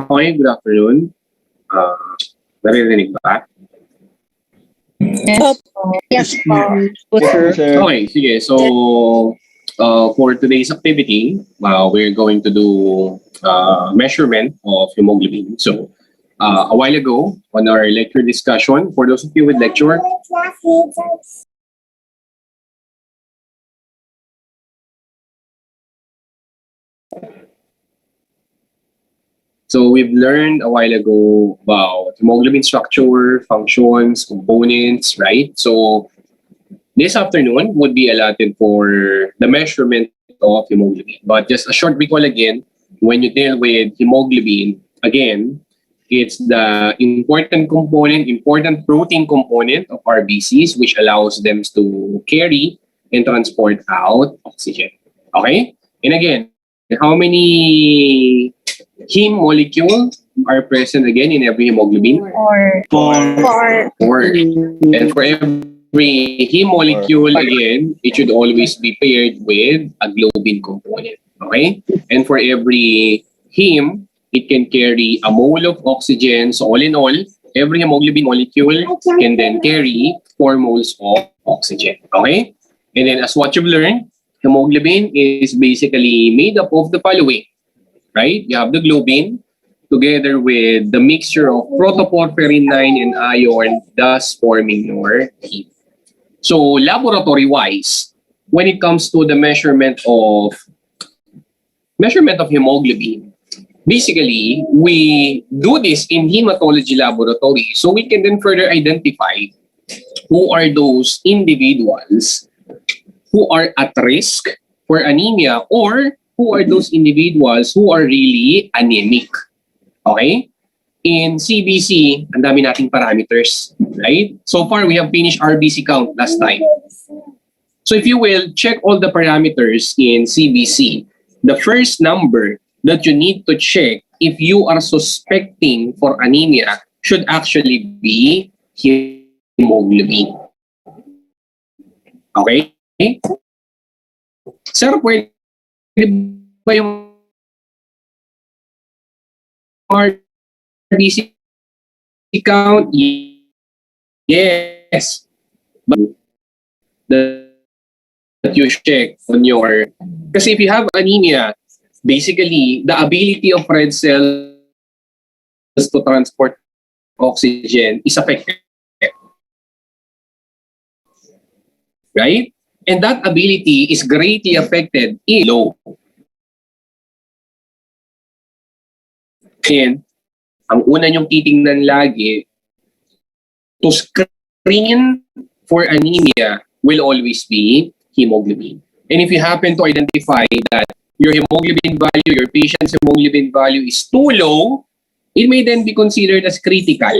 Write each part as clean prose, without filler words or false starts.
Okay, good afternoon. Naririnig ba? Yes po. Okay, sige. So, for today's activity, we're going to do measurement of hemoglobin. So, a while ago, on our lecture discussion, for those of you with lecture, so we've learned a while ago about hemoglobin structure, functions, components, right? So, this afternoon would be allotted for the measurement of hemoglobin. But just a short recall again, when you deal with hemoglobin, again, it's the important component, important protein component of RBCs, which allows them to carry and transport out oxygen. Okay? And again, how many heme molecules are present again in every hemoglobin? Four. Four. And for every heme molecule, again, it should always be paired with a globin component. Okay? And for every heme, it can carry a mole of oxygen. So all in all, every hemoglobin molecule can then carry 4 moles of oxygen. Okay? And then as what you've learned, hemoglobin is basically made up of the following. Right? You have the globin together with the mixture of protoporphyrin 9 and iron, thus forming your heme. So laboratory-wise, when it comes to the measurement of hemoglobin, basically, we do this in hematology laboratory so we can then further identify who are those individuals who are at risk for anemia or who are those individuals who are really anemic. Okay? In CBC, ang dami nating parameters, right? So far, we have finished RBC count last time. So if you will, check all the parameters in CBC. The first number that you need to check if you are suspecting for anemia should actually be hemoglobin. Okay? Sir, pwede ba yung RBC count? Yes. But that you check on your... Kasi if you have anemia, basically, the ability of red cells to transport oxygen is affected. Right? And that ability is greatly affected in low. And ang una nyong titingnan lagi to screen for anemia will always be hemoglobin. And if you happen to identify that your hemoglobin value, your patient's hemoglobin value is too low, it may then be considered as critical.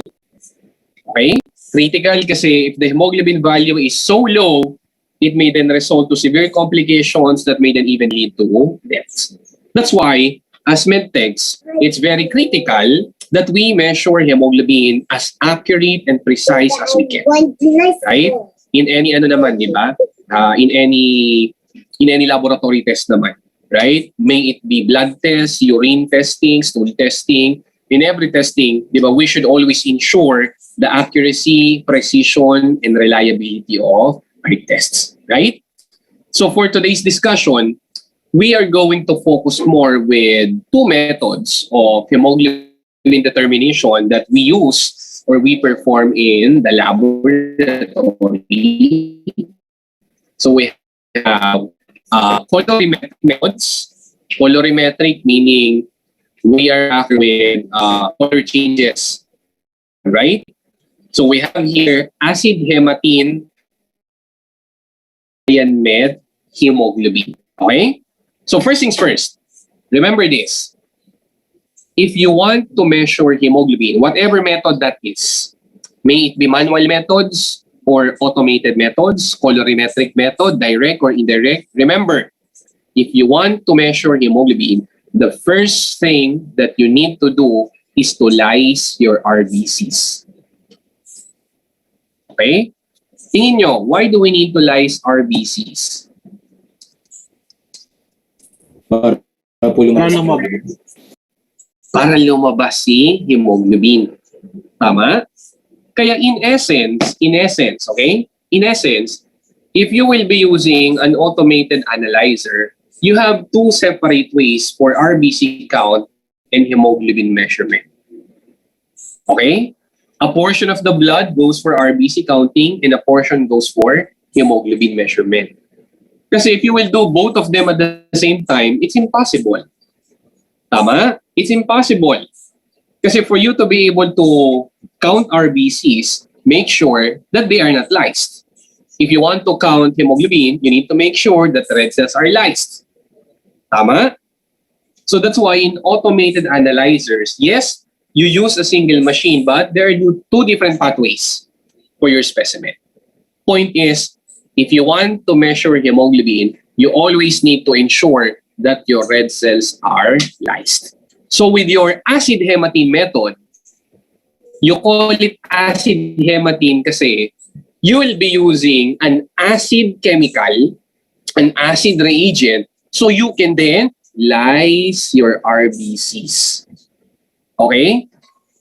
Okay? Critical kasi if the hemoglobin value is so low, it may then result to severe complications that may then even lead to deaths. That's why, as medtechs, it's very critical that we measure hemoglobin as accurate and precise as we can. Right? In any ano naman, di ba? In any laboratory test naman. Right? May it be blood test, urine testing, stool testing. In every testing, di ba, we should always ensure the accuracy, precision, and reliability of our tests. Right? So for today's discussion, we are going to focus more with two methods of hemoglobin determination that we use or we perform in the laboratory. So we have colorimetric methods. Colorimetric meaning we are after with color changes, right? So we have here acid hematine med hemoglobin. Okay? So first things first, remember this. If you want to measure hemoglobin, whatever method that is, may it be manual methods or automated methods, colorimetric method, direct or indirect, remember, if you want to measure hemoglobin, the first thing that you need to do is to lyse your RBCs. Okay? Tingin nyo, why do we need to lyse RBCs? para lumabas si hemoglobin. Tama? Kaya in essence, okay? In essence, if you will be using an automated analyzer, you have two separate ways for RBC count and hemoglobin measurement. Okay? A portion of the blood goes for RBC counting and a portion goes for hemoglobin measurement. Kasi if you will do both of them at the same time, it's impossible. Tama? It's impossible. Kasi for you to be able to count RBCs, make sure that they are not lysed. If you want to count hemoglobin, you need to make sure that red cells are lysed. Tama? So that's why in automated analyzers, yes, you use a single machine, but there are two different pathways for your specimen. Point is, if you want to measure hemoglobin, you always need to ensure that your red cells are lysed. So with your acid hematine method, you call it acid hematine kasi you will be using an acid chemical, an acid reagent, so you can then lyse your RBCs. Okay?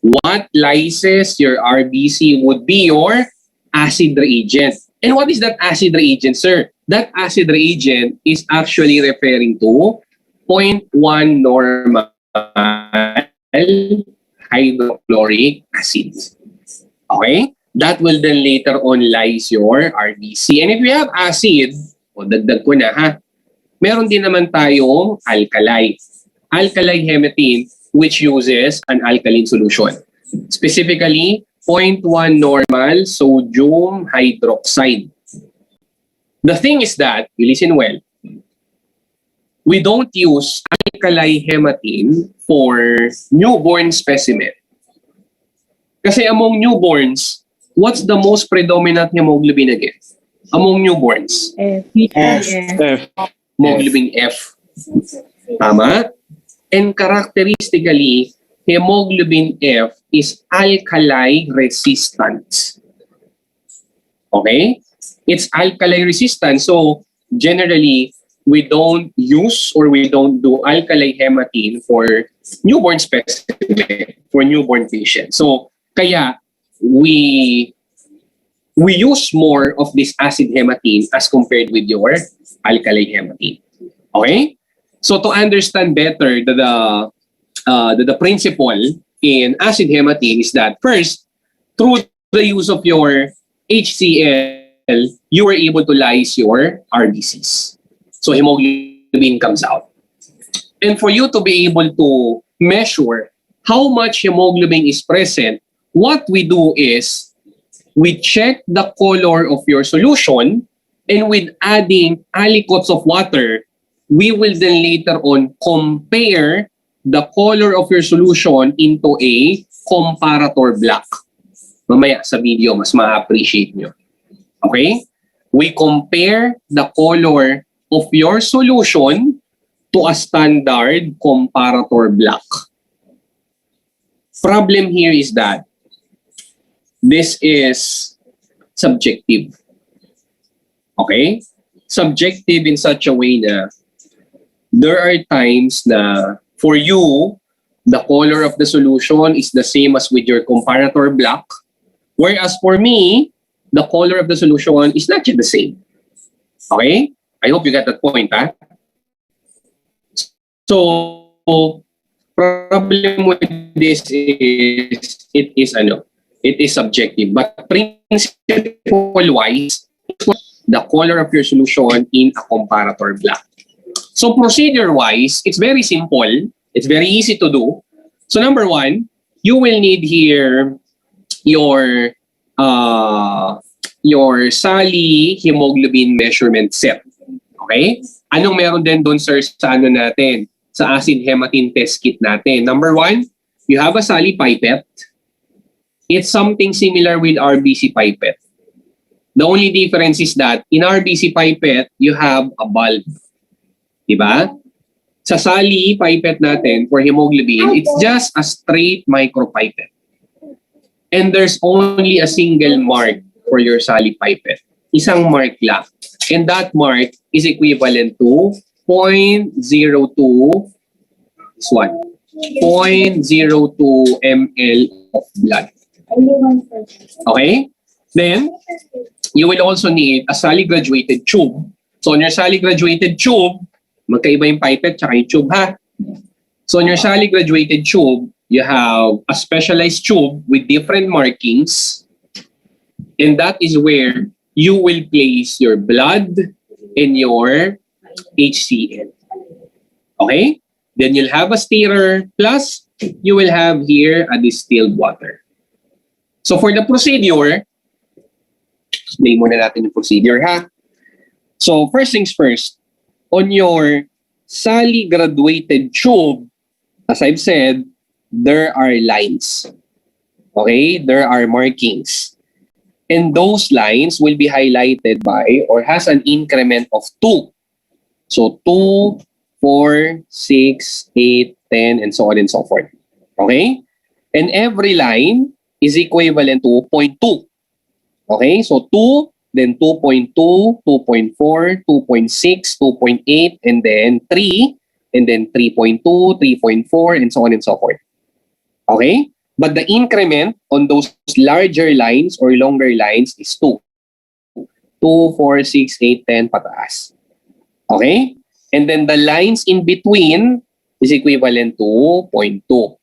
What lyses your RBC would be your acid reagent. And what is that acid reagent, sir? That acid reagent is actually referring to 0.1 normal hydrochloric acid. Okay? That will then later on lyse your RBC. And if we have acid, dagdag ko na ha, meron din naman tayong alkali. Alkali hematine, which uses an alkaline solution. Specifically, 0.1 normal sodium hydroxide. The thing is that, you listen well, we don't use alkali hematine for newborn specimen. Kasi among newborns, what's the most predominant hemoglobin again? Among newborns? F. Hemoglobin F. Tama? And characteristically, hemoglobin F is alkali resistant. Okay? It's alkali resistant. So, generally, we don't use or we don't do alkali hematine for newborn specimen, for newborn patients. So, kaya we use more of this acid hematine as compared with your alkali hematine. Okay? So to understand better the principle in acid hematine is that first, through the use of your HCl, you were able to lyse your RBCs. So hemoglobin comes out. And for you to be able to measure how much hemoglobin is present, what we do is we check the color of your solution, and with adding aliquots of water, we will then later on compare the color of your solution into a comparator block. Mamaya sa video, mas ma-appreciate nyo. Okay? We compare the color of your solution to a standard comparator block. Problem here is that this is subjective. Okay? Subjective in such a way na there are times na for you, the color of the solution is the same as with your comparator block. Whereas for me, the color of the solution is not yet the same. Okay? I hope you got that point, ha? So, problem with this is, it is subjective. But principle-wise, the color of your solution in a comparator block. So procedure-wise, it's very simple. It's very easy to do. So number one, you will need here your SALI hemoglobin measurement set. Okay? Anong meron din doon, sir, sa ano natin? Sa acid hematine test kit natin. Number one, you have a SALI pipette. It's something similar with RBC pipette. The only difference is that in RBC pipette, you have a bulb. Diba? Sa SALI pipette natin for hemoglobin, it's just a straight micropipette. And there's only a single mark for your SALI pipette. Isang mark lang. And that mark is equivalent to 0.02 is 1. 0.02 ml of blood. Okay? Then, you will also need a sally-graduated tube. So on your sally-graduated tube, magkaiba yung pipette tsaka yung tube, ha? So on your sally-graduated tube, you have a specialized tube with different markings, and that is where you will place your blood and your HCl. Okay? Then you'll have a stirrer, plus you will have here a distilled water. So for the procedure, explain muna natin yung procedure, ha? So first things first, on your sally-graduated tube, as I've said, there are lines. Okay? There are markings. And those lines will be highlighted by or has an increment of 2. So 2, 4, 6, 8, 10, and so on and so forth. Okay? And every line is equivalent to 0.2. Okay? So 2, then 2.2, 2.4, 2.6, 2.8, and then 3, and then 3.2, 3.4, and so on and so forth. Okay? But the increment on those larger lines or longer lines is 2. 2, 4, 6, 8, 10, pataas. Okay? And then the lines in between is equivalent to 0.2.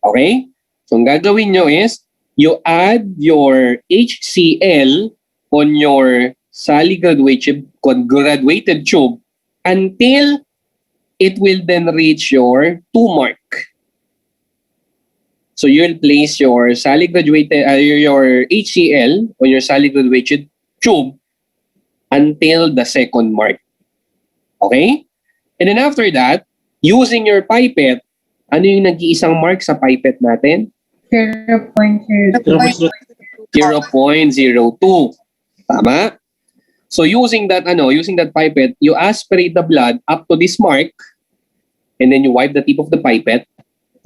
Okay? So ang gagawin nyo is, you add your HCl on your sally-graduated tube until it will then reach your 2 mark. So you'll place your your HCl on your sally-graduated tube until the 2nd mark. Okay? And then after that, using your pipette, ano yung nag-iisang mark sa pipette natin? 0.02. 0.02. Tama? So using that pipette, you aspirate the blood up to this mark, and then you wipe the tip of the pipette,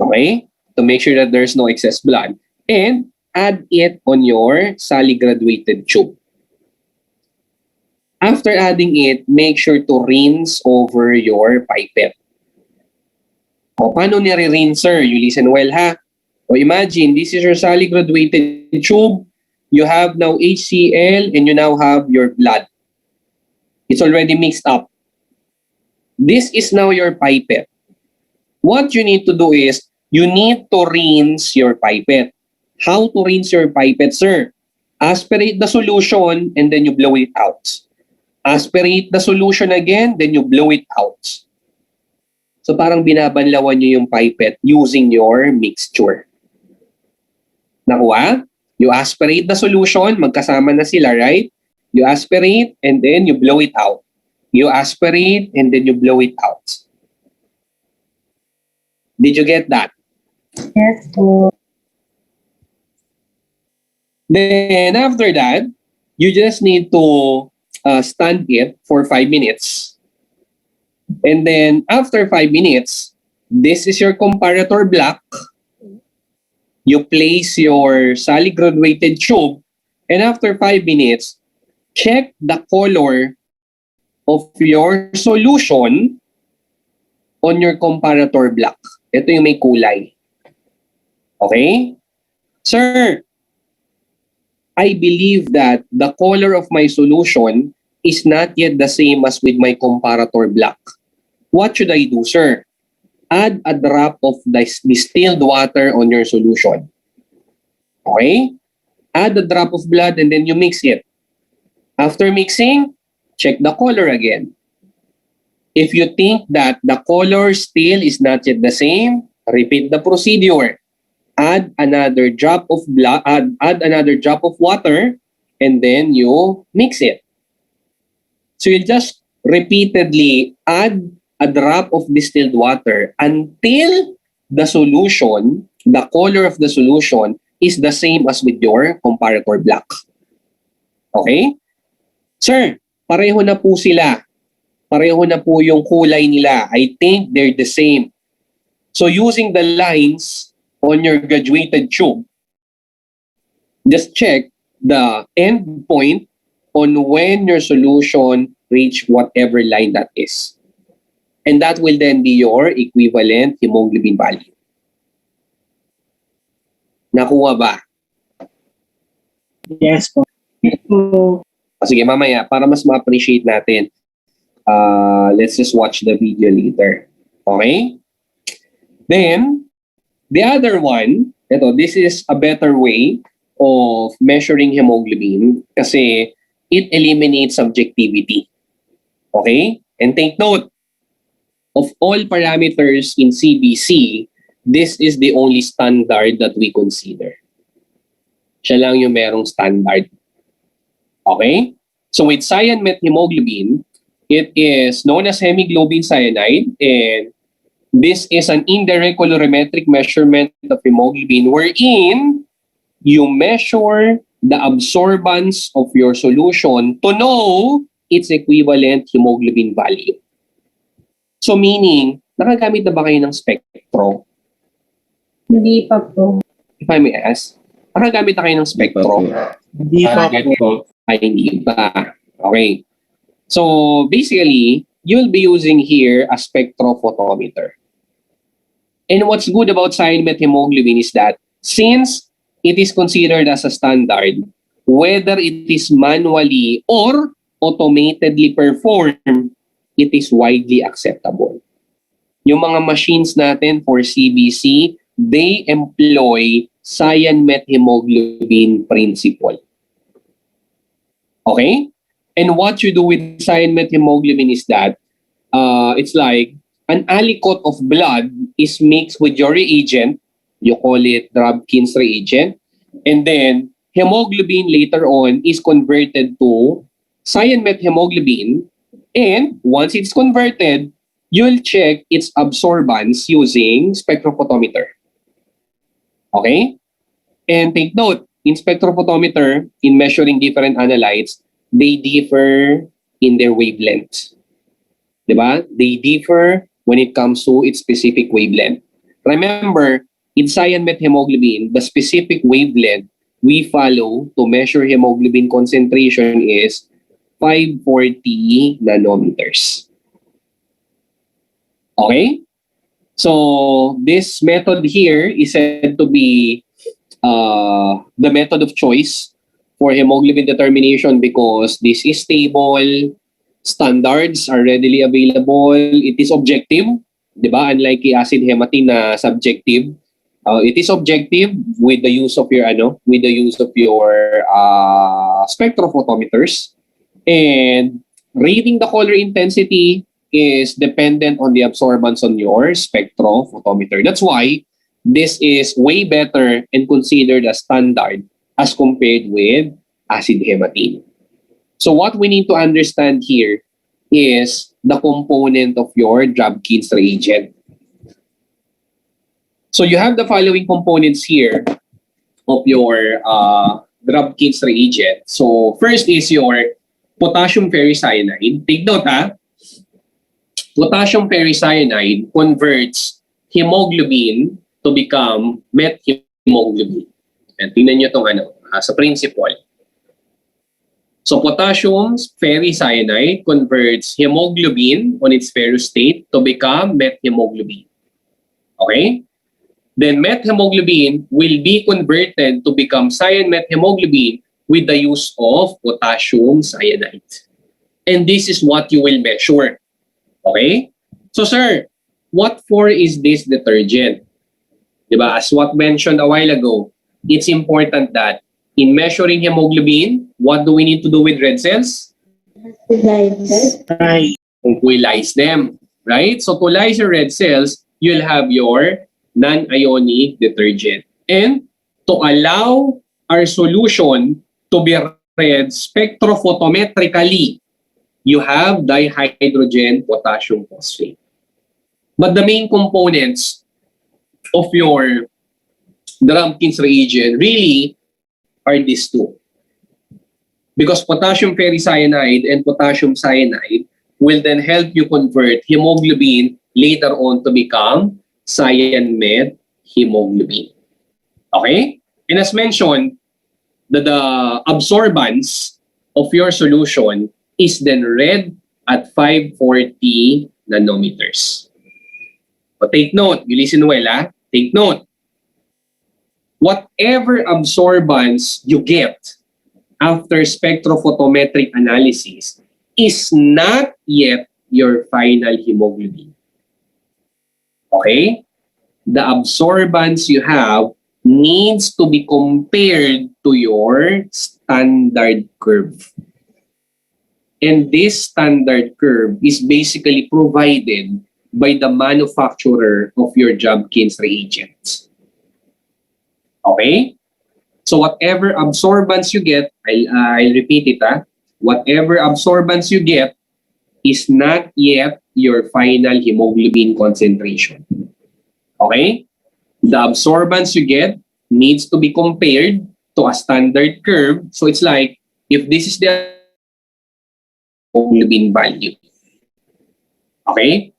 okay, to make sure that there's no excess blood, and add it on your sally-graduated tube. After adding it, make sure to rinse over your pipette. O, paano nire-rinse, sir? You listen well, ha? O, imagine, this is your sally-graduated tube. You have now HCl and you now have your blood. It's already mixed up. This is now your pipette. What you need to do is, you need to rinse your pipette. How to rinse your pipette, sir? Aspirate the solution and then you blow it out. Aspirate the solution again, then you blow it out. So parang binabanlawan nyo yung pipette using your mixture. Nakuha? You aspirate the solution, magkasama na sila, right? You aspirate and then you blow it out. You aspirate and then you blow it out. Did you get that? Yes po. Then after that, you just need to stand it for 5 minutes. And then after 5 minutes, this is your comparator block. You place your sally-graduated tube, and after 5 minutes, check the color of your solution on your comparator block. Ito yung may kulay. Okay? Sir, I believe that the color of my solution is not yet the same as with my comparator block. What should I do, sir? Add a drop of distilled water on your solution. Okay? Add a drop of blood and then you mix it. After mixing, check the color again. If you think that the color still is not yet the same, repeat the procedure. Add another drop of blood, add another drop of water, and then you mix it. So you just repeatedly add a drop of distilled water until the solution, the color of the solution is the same as with your comparator block. Okay? Sir, pareho na po sila. Pareho na po yung kulay nila. I think they're the same. So using the lines on your graduated tube, just check the end point on when your solution reach whatever line that is. And that will then be your equivalent hemoglobin value. Nakuha ba? Yes po. Yes po. Sige, mamaya, para mas ma-appreciate natin, let's just watch the video later. Okay? Then, the other one, this is a better way of measuring hemoglobin kasi it eliminates subjectivity. Okay? And take note, of all parameters in CBC, this is the only standard that we consider. Siya lang yung merong standard. Okay? So with cyan-methemoglobin, it is known as hemoglobin cyanide, and this is an indirect colorimetric measurement of hemoglobin wherein you measure the absorbance of your solution to know its equivalent hemoglobin value. So meaning, nakagamit na ba kayo ng spectro? Hindi pa po. If I may ask, nakagamit na kayo ng spectro? Hindi pa po. Ay, hindi pa. Okay. So basically, you'll be using here a spectrophotometer. And what's good about cyan-methemoglobin is that since it is considered as a standard, whether it is manually or automatedly performed, it is widely acceptable. Yung mga machines natin for CBC, they employ cyan-methemoglobin principle. Okay? And what you do with cyan-methemoglobin is that it's like an aliquot of blood is mixed with your reagent. You call it Drabkin's reagent. And then hemoglobin later on is converted to cyan-methemoglobin. And once it's converted, you'll check its absorbance using spectrophotometer. Okay? And take note, in spectrophotometer, in measuring different analytes, they differ in their wavelength. Diba? They differ when it comes to its specific wavelength. Remember, in cyan-methemoglobin, the specific wavelength we follow to measure hemoglobin concentration is 540 nanometers. Okay? So this method here is said to be the method of choice for hemoglobin determination because this is stable, standards are readily available, it is objective, diba? Unlike acid hematine na subjective, it is objective with the use of your spectrophotometers. And reading the color intensity is dependent on the absorbance on your spectrophotometer. That's why this is way better and considered as standard as compared with acid hematine. So what we need to understand here is the component of your Drabkin's reagent. So you have the following components here of your Drabkin's reagent. So first is your potassium ferricyanide. Take note potassium ferricyanide converts hemoglobin to become methemoglobin. And tingnan nyo itong sa principle. So potassium ferricyanide converts hemoglobin on its ferrous state to become methemoglobin. Okay? Then methemoglobin will be converted to become cyan-methemoglobin with the use of potassium cyanide. And this is what you will measure. Okay? So sir, what for is this detergent? Diba? As what mentioned a while ago, it's important that in measuring hemoglobin, what do we need to do with red cells? Tranquilize them. Right? So to lyse your red cells, you'll have your non-ionic detergent. And to allow our solution to be read spectrophotometrically, you have dihydrogen potassium phosphate. But the main components of your Drabkin's reagent really are these two. Because potassium ferricyanide and potassium cyanide will then help you convert hemoglobin later on to become cyan-methemoglobin. Okay? And as mentioned, the absorbance of your solution is then read at 540 nanometers. But take note, you listen well, take note. Whatever absorbance you get after spectrophotometric analysis is not yet your final hemoglobin. Okay? The absorbance you have needs to be compared to your standard curve. And this standard curve is basically provided by the manufacturer of your Jobkins reagents. Okay? So whatever absorbance you get, I'll repeat it. Whatever absorbance you get is not yet your final hemoglobin concentration. Okay? The absorbance you get needs to be compared to a standard curve. So it's like, if this is the hemoglobin value. Okay?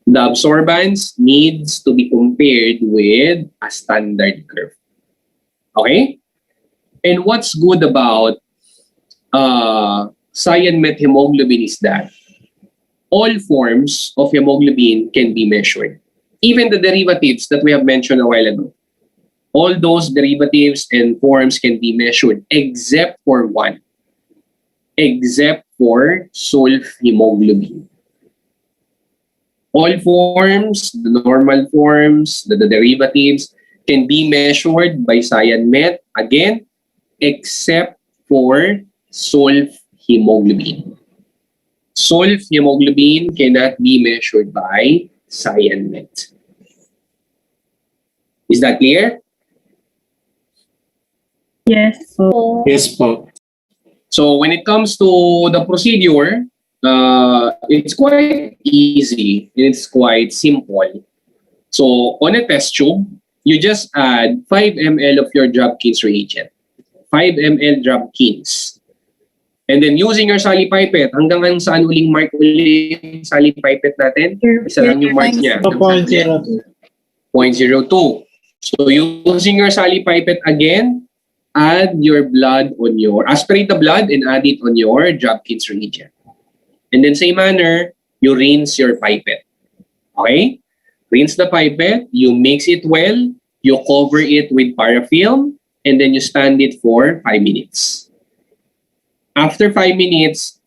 The absorbance needs to be compared with a standard curve. Okay? And what's good about cyan-met hemoglobin is that all forms of hemoglobin can be measured. Even the derivatives that we have mentioned a while ago. All those derivatives and forms can be measured except for one. Except for sulfhemoglobin. All forms, the normal forms, the derivatives can be measured by cyan-met, again, except for sulfhemoglobin. Sulfhemoglobin cannot be measured by cyan-met. Is that clear? Yes po. Yes po. So when it comes to the procedure, it's quite easy. It's quite simple. So on a test tube, you just add 5 ml of your Jobkins reagent. 5 ml Jobkins. And then using your sali pipette, hanggang saan uling mark uling sali pipette natin? Isa lang yung mark niya. 0.02. 0.02. So using your sali pipette again, add your blood on your, aspirate the blood and add it on your Jobkins reagent. And then same manner, you rinse your pipette. Okay? Rinse the pipette, you mix it well, you cover it with parafilm, and then you stand it for 5 minutes. After 5 minutes,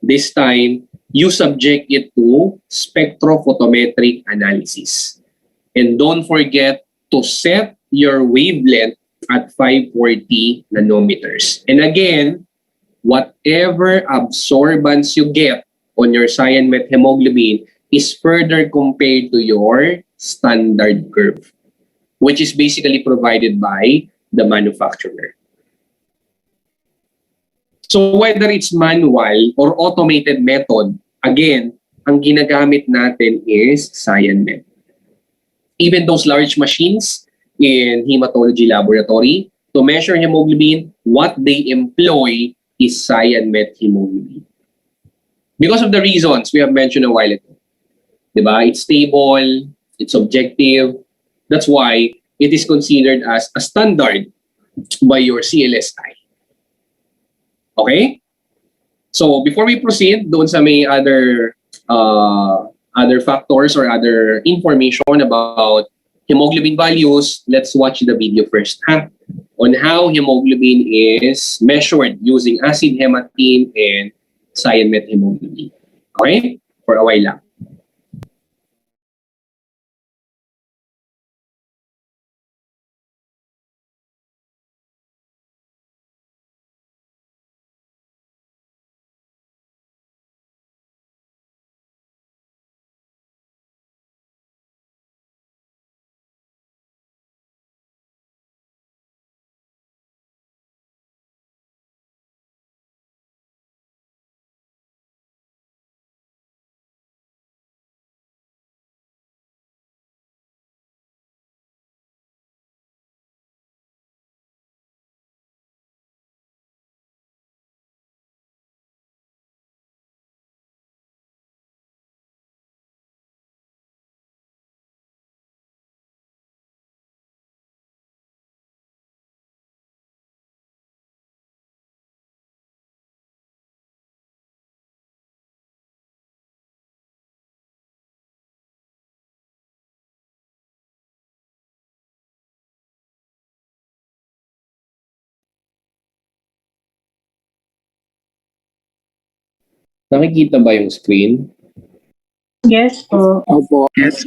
this time, you subject it to spectrophotometric analysis. And don't forget to set your wavelength at 540 nanometers. And again, whatever absorbance you get on your cyan-met hemoglobin is further compared to your standard curve, which is basically provided by the manufacturer. So whether it's manual or automated method, again, ang ginagamit natin is cyan-met. Even those large machines in hematology laboratory, to measure hemoglobin, what they employ is cyan-met hemoglobin. Because of the reasons we have mentioned a while ago. Diba? It's stable, it's objective. That's why it is considered as a standard by your CLSI. Okay? So before we proceed, doon sa may other factors or other information about hemoglobin values, let's watch the video first on how hemoglobin is measured using acid hematine and cyan-met hemoglobin. Okay? For a while lang. Nakikita ba yung screen? Yes po. Opo. Yes.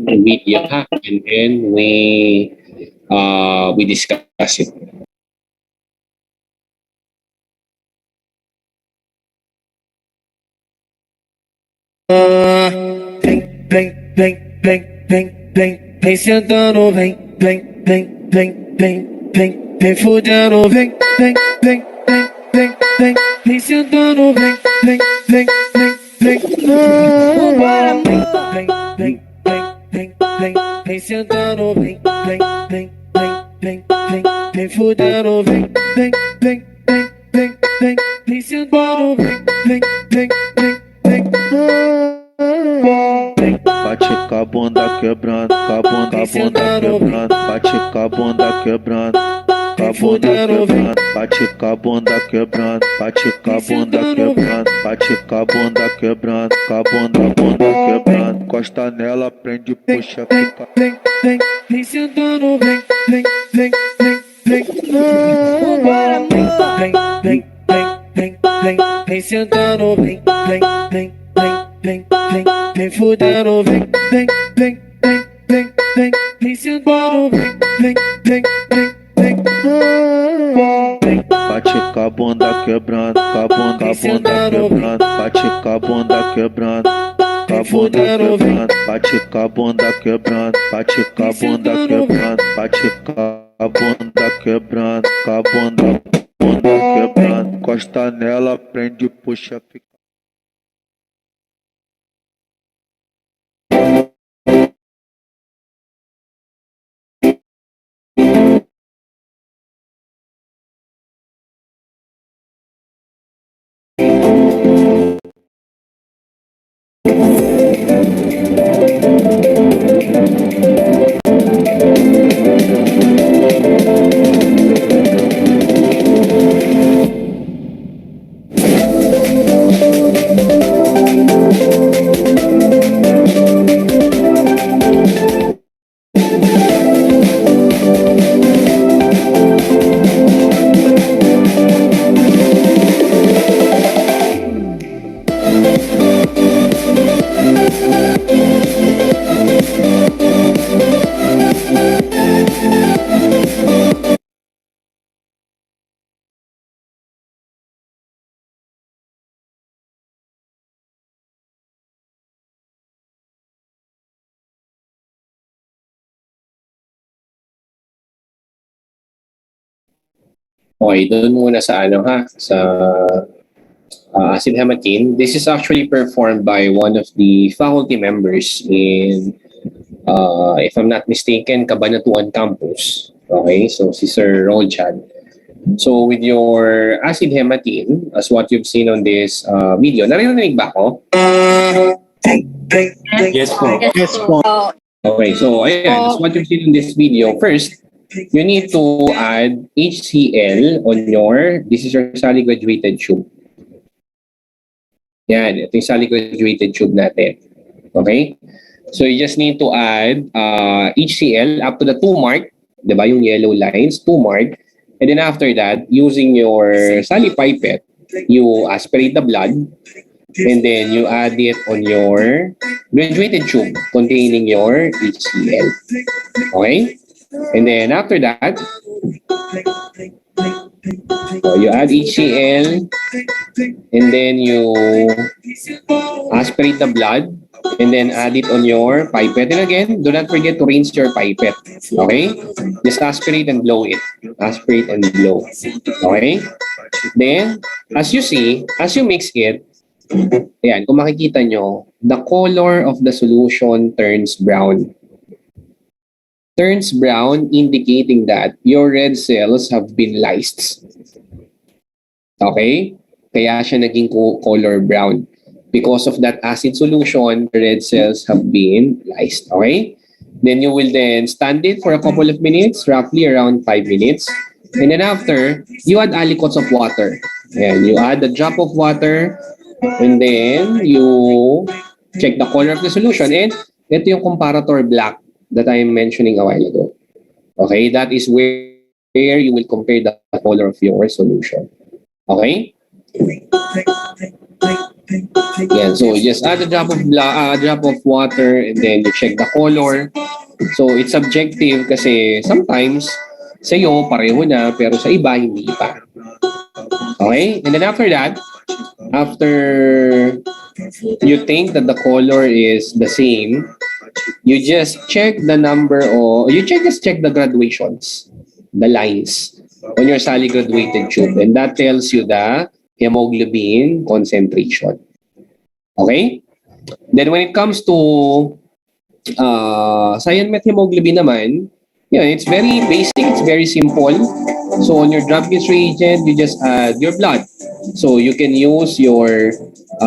Video ha, and then we discuss it. Vem sentando, vem fudendo, vem sentando, vem sentando, vem fudendo, vem sentando, Bate com a bunda quebrando, com a bunda quebrando, bate com a bunda quebrando, com a bunda quebrando, bate com a bunda quebrando, bate com a bunda quebrando, bate com a bunda quebrando, com a bunda quebrando, encosta nela, prende, puxa, fica. vem sentando, vem sentando, vem fudendo, vem sentando, Bate com a bunda quebrando, com a bunda quebrando, bate com a bunda quebrando, com a bunda quebrando, bate com a bunda quebrando, bate com a bunda quebrando, bate com a bunda quebrando, com a bunda quebrando, encosta nela, prende, puxa, fica. Okay, doon muna sa ano ha, sa acid hematin. This is actually performed by one of the faculty members in, if I'm not mistaken, Cabanatuan Campus. Okay, so si Sir Rolchan. So with your acid hematin, as what you've seen on this video, naririnig ba ako? Yes po. Yes po. Okay, so ayan, as what you've seen in this video, first, you need to add HCl on your, this is your sally graduated tube. Yan, ito yung sally graduated tube natin. Okay? So you just need to add HCl up to the 2 mark, di ba, yung yellow lines, 2 mark. And then after that, using your sally pipette, you aspirate the blood, and then you add it on your graduated tube containing your HCl. Okay? And then after that, so you add HCl, and then you aspirate the blood, and then add it on your pipette. And again, do not forget to rinse your pipette. Okay? Just aspirate and blow it. Aspirate and blow. Okay? Then, as you see, as you mix it, ayan, kung makikita nyo, the color of the solution turns brown. Turns brown, indicating that your red cells have been lysed. Okay? Kaya siya naging color brown. Because of that acid solution, the red cells have been lysed. Okay? Then you will then stand it for a couple of minutes, roughly around 5 minutes. And then after, you add aliquots of water. Ayan, you add a drop of water, and then you check the color of the solution. And ito yung comparator black that I am mentioning a while ago. Okay, that is where you will compare the color of your solution. Okay? Yan, so just add a drop of water and then you check the color. So it's subjective kasi sometimes sa'yo pareho na pero sa iba hindi pa. Okay? And then after that, after you think that the color is the same, you just check the number or just check the graduations, the lines on your sally graduated tube, and that tells you the hemoglobin concentration. Okay? Then when it comes to cyan hemoglobin naman, it's very basic, it's very simple. So on your drop gas reagent, you just add your blood. So you can use your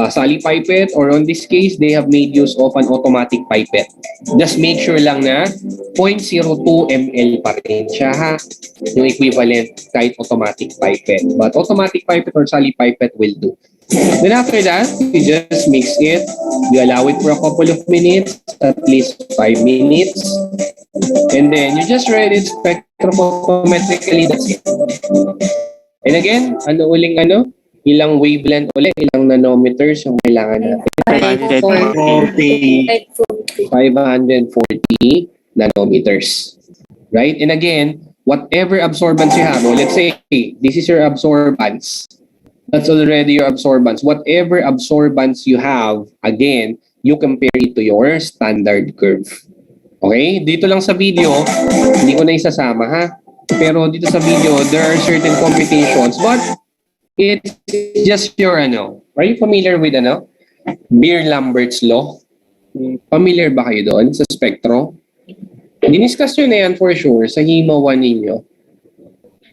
sally pipette, or on this case, they have made use of an automatic pipette. Just make sure lang na 0.02 ml pa rin siya, ha? Yung equivalent kahit automatic pipette. But automatic pipette or sally pipette will do. Then after that, you just mix it. You allow it for a couple of minutes, at least 5 minutes. And then you just read it spectrophotometrically. That's it. And again, ilang wavelength ulit, ilang nanometers yung kailangan natin. 540 nanometers. Right? And again, whatever absorbance you have, let's say this is your absorbance. That's already your absorbance. Whatever absorbance you have, again, you compare it to your standard curve. Okay? Dito lang sa video, hindi ko na isasama, ha? Pero dito sa video, there are certain computations, but it's just your Are you familiar with Beer-Lambert's law? Familiar ba kayo doon sa spectro? Diniscuss nyo na yan for sure sa Hema 1 ninyo.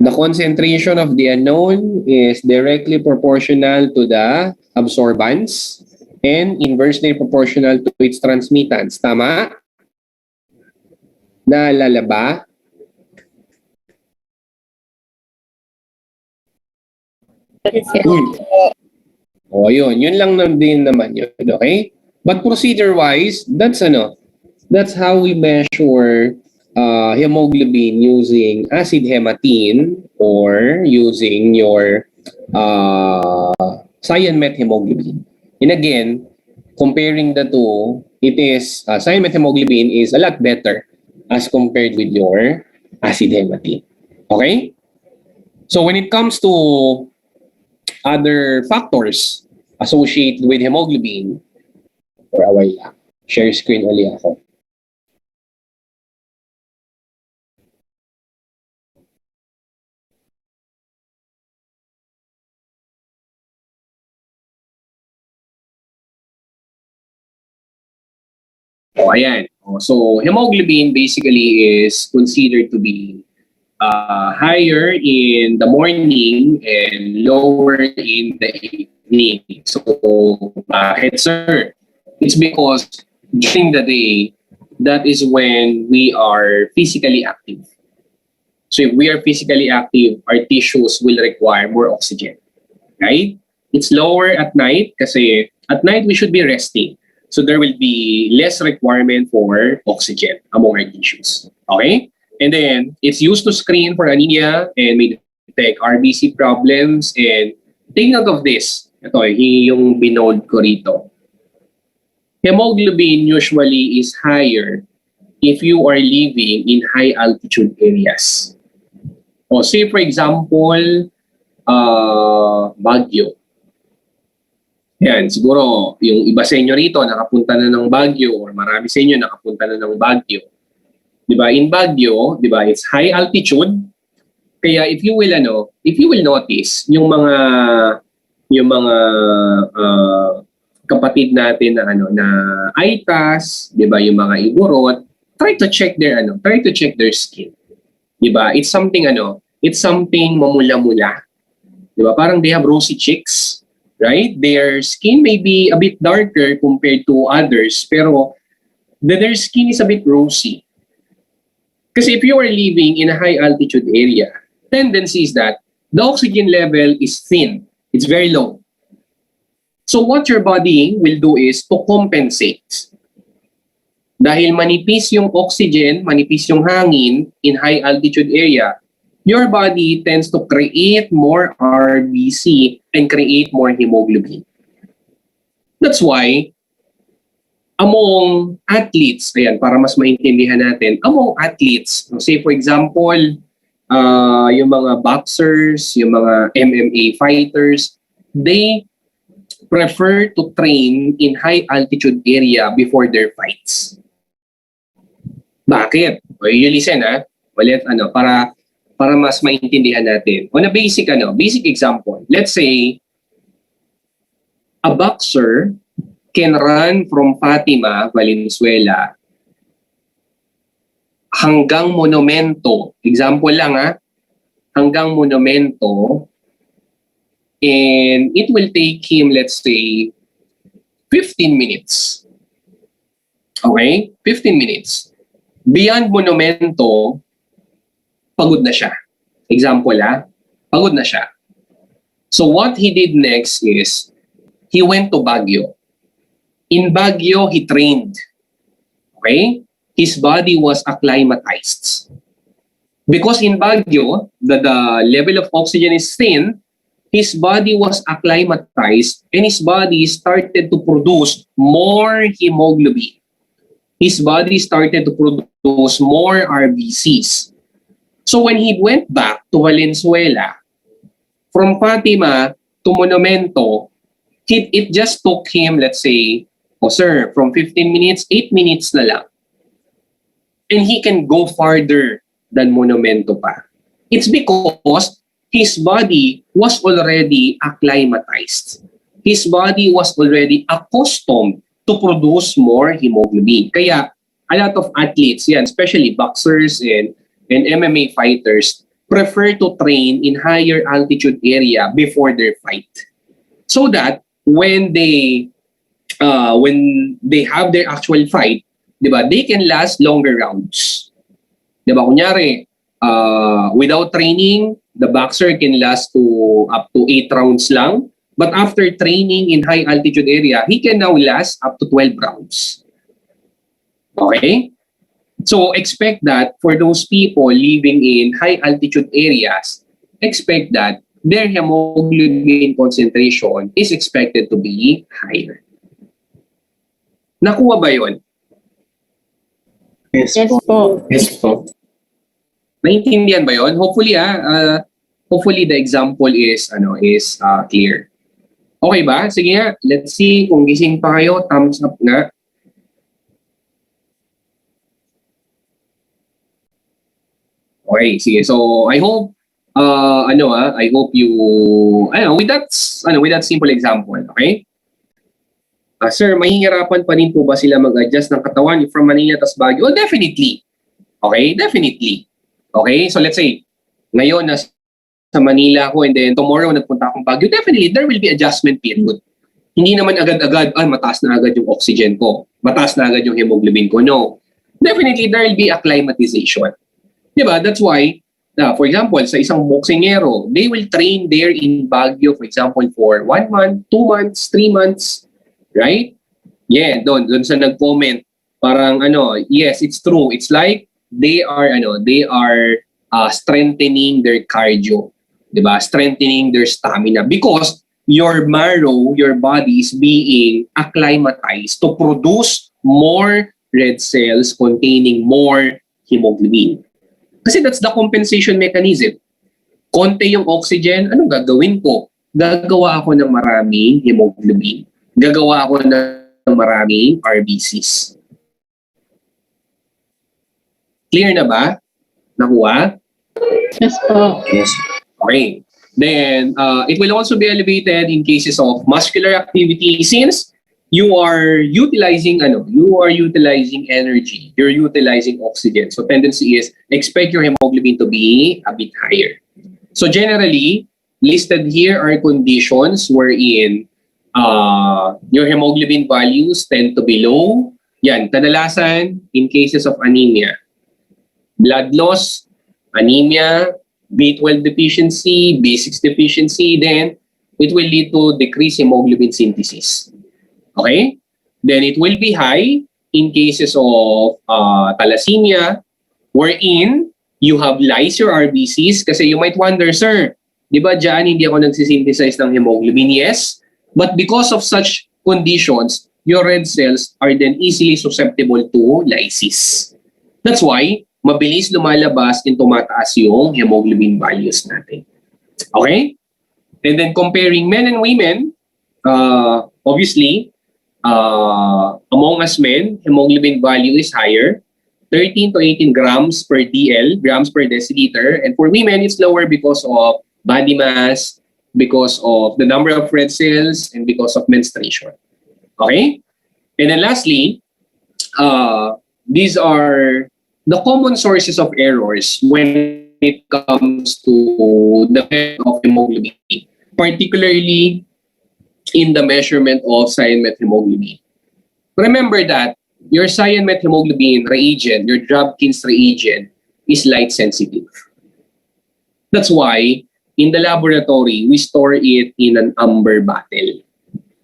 The concentration of the unknown is directly proportional to the absorbance and inversely proportional to its transmittance. Tama? Naalala ba? O yun. Yun lang din naman yun. Okay? But procedure-wise, that's how we measure hemoglobin using acid hematine or using your cyan hemoglobin. And again, comparing the two, it is cyan hemoglobin is a lot better as compared with your acid hematine. Okay? So when it comes to other factors associated with hemoglobin, for a while, share screen ulit ako. O, ayan. So, hemoglobin basically is considered to be higher in the morning and lower in the evening. So, bakit, sir? It's because during the day, that is when we are physically active. So, if we are physically active, our tissues will require more oxygen. Right? It's lower at night kasi at night we should be resting. So there will be less requirement for oxygen among our tissues. Okay? And then, it's used to screen for anemia and may detect RBC problems. And take note of this. Ito, yung binold ko rito. Hemoglobin usually is higher if you are living in high altitude areas. O say for example, Baguio. Yan, siguro yung iba sa inyo rito nakapunta na ng Baguio or marami sa inyo nakapunta na ng Baguio. 'Di ba? In Baguio, 'di ba? It's high altitude. Kaya if you will notice yung mga kapatid natin na Aitas, 'di ba? Yung mga Igorot, try to check their skin. 'Di ba? It's something mamula-mula. 'Di ba? Parang they have rosy cheeks. Right? Their skin may be a bit darker compared to others, pero their skin is a bit rosy. Kasi if you are living in a high altitude area, tendency is that the oxygen level is thin. It's very low. So what your body will do is to compensate. Dahil manipis yung oxygen, manipis yung hangin in high altitude area, your body tends to create more RBC and create more hemoglobin. That's why, among athletes, ayan, para mas maintindihan natin, among athletes, say for example, yung mga boxers, yung mga MMA fighters, they prefer to train in high altitude area before their fights. Bakit? O, you listen ulit para mas maintindihan natin. On a basic example, let's say a boxer can run from Fatima, Valenzuela hanggang Monumento. Example lang hanggang Monumento, and it will take him, let's say, 15 minutes. Okay? 15 minutes. Beyond Monumento, pagod na siya. Example pagod na siya. So what he did next is, he went to Baguio. In Baguio, he trained. Okay? His body was acclimatized. Because in Baguio, the level of oxygen is thin, his body was acclimatized and his body started to produce more hemoglobin. His body started to produce more RBCs. So when he went back to Valenzuela, from Fatima to Monumento, it just took him, let's say, sir, from 15 minutes, 8 minutes na lang. And he can go farther than Monumento pa. It's because his body was already acclimatized. His body was already accustomed to produce more hemoglobin. Kaya a lot of athletes, especially boxers and MMA fighters, prefer to train in higher altitude area before their fight. So that when they have their actual fight, diba, they can last longer rounds. Diba, kunyari, without training, the boxer can last to up to 8 rounds lang. But after training in high altitude area, he can now last up to 12 rounds. Okay? So expect that for those people living in high altitude areas, expect that their hemoglobin concentration is expected to be higher. Nakuha ba yun? Yes po. Yes po. Naintindihan ba yun? Hopefully, hopefully the example is clear. Okay ba? Sige nga, let's see kung gising pa kayo. Thumbs up nga. Okay, sige. So I hope I hope you with that simple example, okay? Sir, mahihirapan pa rin po ba sila mag-adjust ng katawan from Manila tas Baguio? Oh, definitely. Okay, definitely. Okay, so let's say ngayon sa Manila ako and then tomorrow nagpunta akong Baguio, definitely there will be adjustment period. Hindi naman agad-agad mataas na agad yung oxygen ko, mataas na agad yung hemoglobin ko. No. Definitely there will be acclimatization. Diba? That's why, for example, sa isang boksingero, they will train there in Baguio, for example, for 1 month, 2 months, 3 months, right? Yeah, doon sa nag-comment, parang yes, it's true. It's like they are strengthening their cardio, diba? Strengthening their stamina because your marrow, your body is being acclimatized to produce more red cells containing more hemoglobin. Kasi that's the compensation mechanism. Konti yung oxygen, anong gagawin ko? Gagawa ako ng maraming hemoglobin. Gagawa ako ng maraming RBCs. Clear na ba? Nakuha? Yes po. Yes. Okay. Then, it will also be elevated in cases of muscular activity since you are utilizing energy, you're utilizing oxygen. So tendency is expect your hemoglobin to be a bit higher. So generally, listed here are conditions wherein your hemoglobin values tend to be low. Yan, kadalasan in cases of anemia. Blood loss, anemia, B12 deficiency, B6 deficiency, then it will lead to decreased hemoglobin synthesis. Okay? Then it will be high in cases of thalassemia, wherein you have lyse your RBCs kasi you might wonder, sir, di ba dyan hindi ako nagsisynthesize ng hemoglobin? Yes, but because of such conditions, your red cells are then easily susceptible to lysis. That's why, mabilis lumalabas and tumataas yung hemoglobin values natin. Okay? And then comparing men and women, obviously, among us men, hemoglobin value is higher, 13 to 18 grams per DL, grams per deciliter. And for women, it's lower because of body mass, because of the number of red cells, and because of menstruation. Okay? And then lastly, these are the common sources of errors when it comes to the measurement of hemoglobin, particularly in the measurement of cyan-met hemoglobin. Remember that your cyan-met hemoglobin reagent, your Drabkin's reagent, is light sensitive. That's why, in the laboratory, we store it in an amber bottle,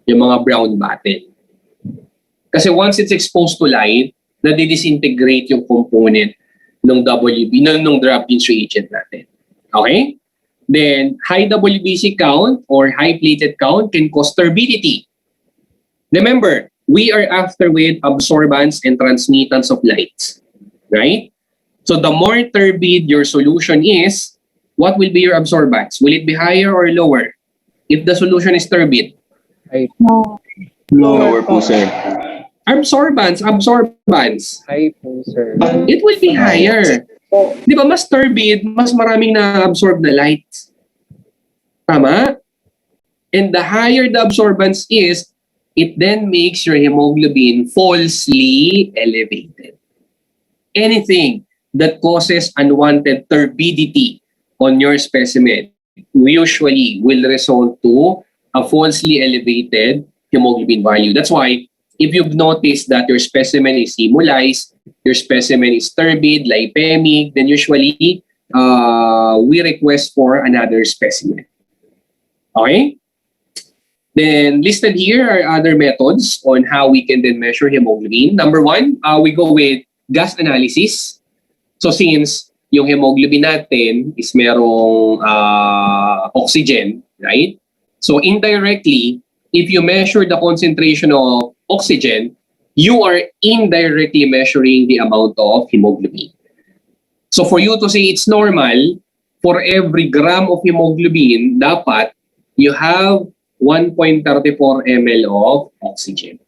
yung mga brown bottle. Kasi once it's exposed to light, nadidisintegrate yung component ng WB, ng Drabkin's reagent natin. Okay? Then, high WBC count or high platelet count can cause turbidity. Remember, we are after with absorbance and transmittance of light. Right? So, the more turbid your solution is, what will be your absorbance? Will it be higher or lower? If the solution is turbid? No. Lower po, sir. Absorbance. High po, sir. It will be higher. Di ba, mas turbid, mas maraming na-absorb na light. Tama? And the higher the absorbance is, it then makes your hemoglobin falsely elevated. Anything that causes unwanted turbidity on your specimen usually will result to a falsely elevated hemoglobin value. That's why, if you've noticed that your specimen is hemolyzed, your specimen is turbid, lipemic, then usually we request for another specimen. Okay? Then listed here are other methods on how we can then measure hemoglobin. Number one, we go with gas analysis. So since yung hemoglobin natin is merong oxygen, right? So indirectly, if you measure the concentration of oxygen, you are indirectly measuring the amount of hemoglobin. So for you to say it's normal, for every gram of hemoglobin, dapat you have 1.34 ml of oxygen.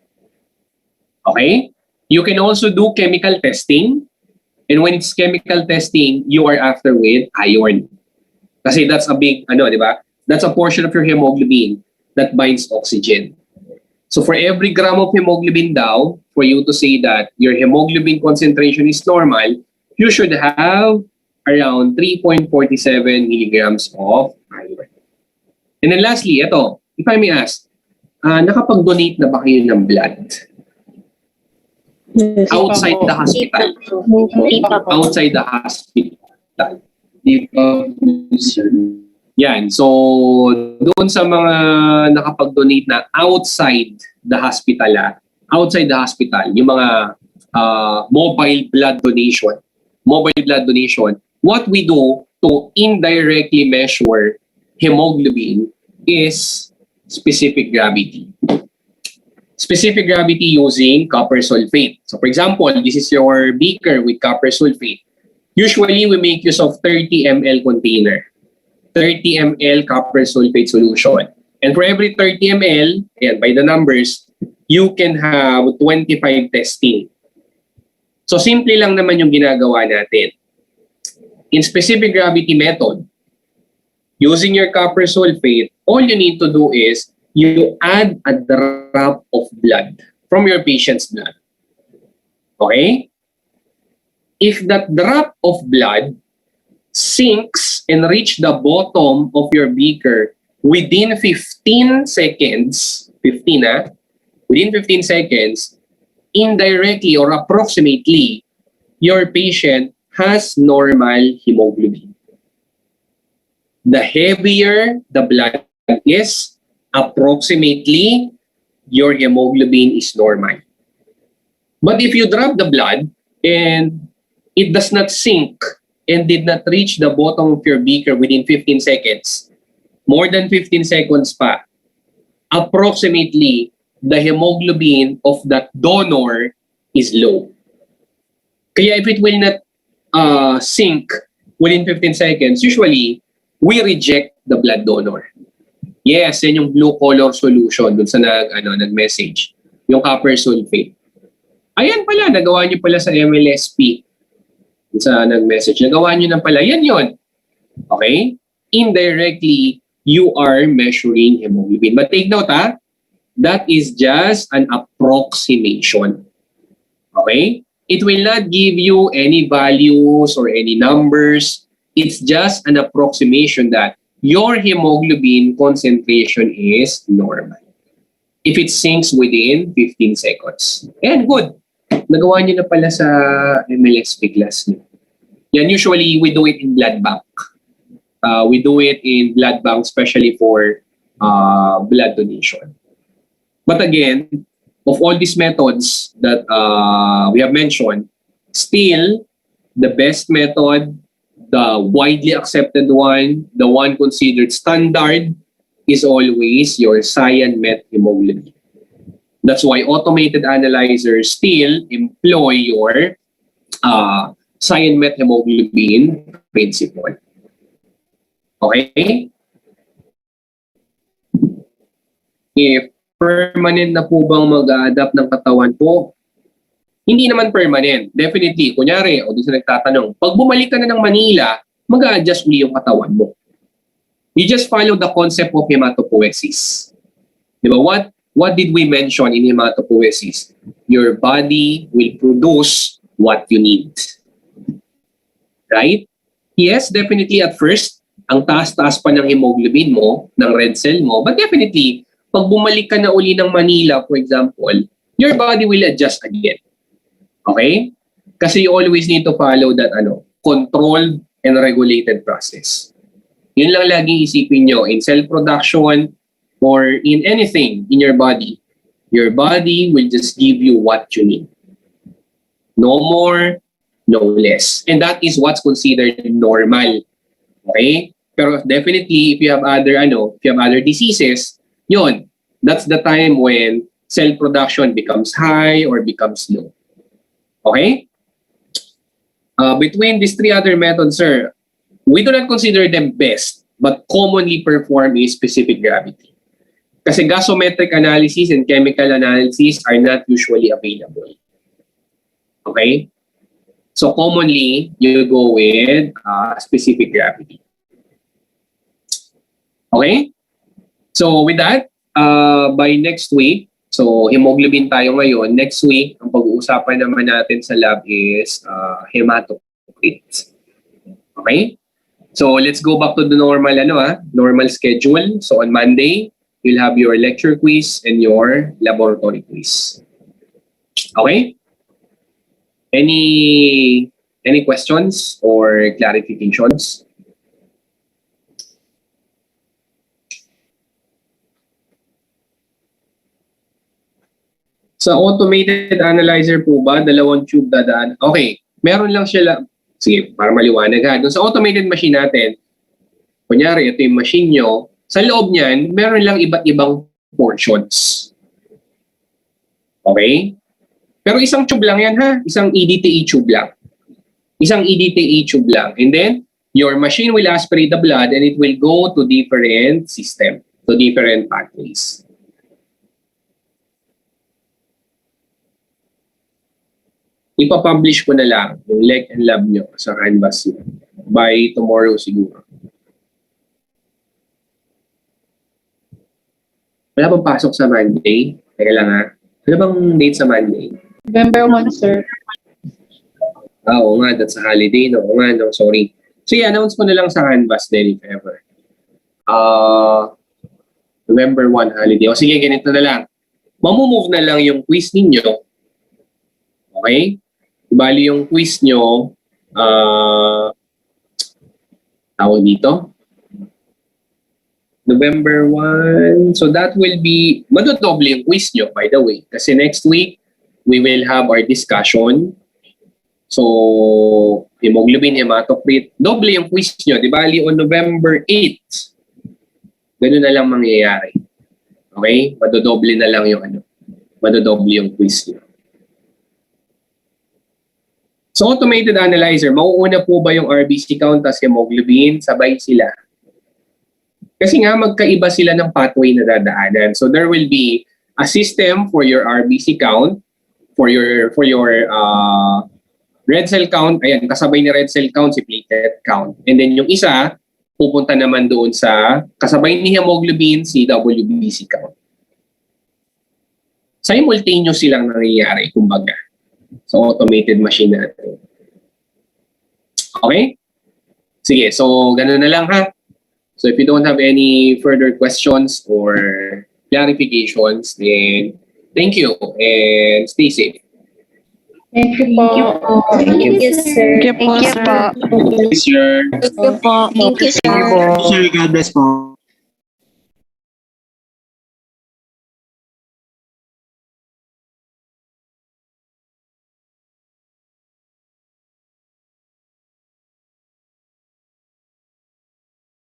Okay? You can also do chemical testing. And when it's chemical testing, you are after with iron. Kasi that's a big, di ba? That's a portion of your hemoglobin that binds oxygen. So for every gram of hemoglobin daw, for you to say that your hemoglobin concentration is normal, you should have around 3.47 milligrams of iron. And then lastly, ito, if I may ask, nakapag-donate na ba kayo ng blood? Yes. Outside the hospital? Outside the hospital. Di ba, sir? Yan. So, doon sa mga nakapag-donate na outside the hospital, yung mga mobile blood donation, what we do to indirectly measure hemoglobin is specific gravity. Specific gravity using copper sulfate. So, for example, this is your beaker with copper sulfate. Usually, we make use of 30 ml container. 30 ml copper sulfate solution. And for every 30 ml, by the numbers, you can have 25 testing. So simple lang naman yung ginagawa natin. In specific gravity method, using your copper sulfate, all you need to do is you add a drop of blood from your patient's blood. Okay? If that drop of blood sinks and reach the bottom of your beaker within 15 seconds, within 15 seconds, indirectly or approximately, your patient has normal hemoglobin. The heavier the blood is, approximately, your hemoglobin is normal. But if you drop the blood and it does not sink and did not reach the bottom of your beaker within 15 seconds, more than 15 seconds pa, approximately the hemoglobin of that donor is low. Kaya if it will not sink within 15 seconds, usually, we reject the blood donor. Yes, yan yung blue color solution dun sa nag-message. Yung copper sulfate. Ayan pala, nagawa nyo pala sa MLSP. Dun sa nag-message. Nagawa nyo na pala. Yan yun. Okay? Indirectly, you are measuring hemoglobin. But take note, that is just an approximation. Okay? It will not give you any values or any numbers. It's just an approximation that your hemoglobin concentration is normal. If it sinks within 15 seconds. And good. Nagawa niyo na pala sa MLSP class niyo. Yan, usually we do it in blood bank. We do it in blood bank, especially for blood donation. But again, of all these methods that we have mentioned, still the best method, the widely accepted one, the one considered standard, is always your cyan-met hemoglobin. That's why automated analyzers still employ your cyan-met hemoglobin principle. Okay? If permanent na po bang mag-a-adapt ng katawan po? Hindi naman permanent. Definitely. Kunyari, o doon sa nagtatanong, pag bumalik ka na ng Manila, mag-a-adjust uli yung katawan mo. You just follow the concept of hematopoiesis. Diba? What did we mention in hematopoiesis? Your body will produce what you need. Right? Yes, definitely at first, ang taas-taas pa ng hemoglobin mo, ng red cell mo, but definitely, pag bumalik ka na uli ng Manila, for example, your body will adjust again. Okay? Kasi you always need to follow that controlled and regulated process. Yun lang laging isipin nyo in cell production or in anything in your body will just give you what you need. No more, no less. And that is what's considered normal. Okay? Pero definitely, if you have other diseases, yun, that's the time when cell production becomes high or becomes low. Okay? Between these three other methods, sir, we do not consider them best, but commonly perform a specific gravity. Kasi gasometric analysis and chemical analysis are not usually available. Okay? So commonly, you go with specific gravity. Okay? So with that, by next week, so hemoglobin tayo ngayon. Next week, ang pag-uusapan naman natin sa lab is hematocrit. Okay? So let's go back to the normal schedule. So on Monday, you'll have your lecture quiz and your laboratory quiz. Okay? Any questions or clarifications? Sa automated analyzer po ba, dalawang tube dadaan? Okay, meron lang siya sige, para maliwanag ha. Doon sa automated machine natin, kunyari, ito yung machine nyo, sa loob niyan, meron lang iba't ibang portions. Okay? Pero isang tube lang yan ha. Isang EDTA tube lang. Isang EDTA tube lang. And then, your machine will aspirate the blood and it will go to different system, to different pathways. Ipapublish ko na lang yung lec and lab nyo sa Canvas by tomorrow siguro. Wala bang pasok sa Monday? Teka lang ha. Ano bang date sa Monday? November 1, sir. Oo nga, that's a holiday. No, sorry. So i-announce ko na lang sa Canvas din if ever. November 1 holiday. O sige, ganito na lang. Mamumove na lang yung quiz ninyo. Okay? Bali yung quiz nyo, tawag dito, November 1. So that will be, madodoble yung quiz nyo, by the way. Kasi next week, we will have our discussion. So, hemoglobin, hematocrit. Doble yung quiz nyo. Di ba? On November 8, ganun na lang mangyayari. Okay? Madodoble na lang yung madodoble yung quiz nyo. So, automated analyzer, mauuna po ba yung RBC count as hemoglobin? Sabay sila. Kasi nga, magkaiba sila ng pathway na dadaanan. So, there will be a system for your RBC count, for your red cell count. Ayan, kasabay ni red cell count, si platelet count. And then yung isa, pupunta naman doon sa kasabay ni hemoglobin, si WBC count. Simultaneous silang nangyayari, kumbaga. So, automated machine natin. Okay? Sige, so ganun na lang ha. So, if you don't have any further questions or clarifications, then thank you and stay safe. Thank you po. Thank you, sir. Thank you po, sir. Sir. Thank you, sir. Sir, God bless po.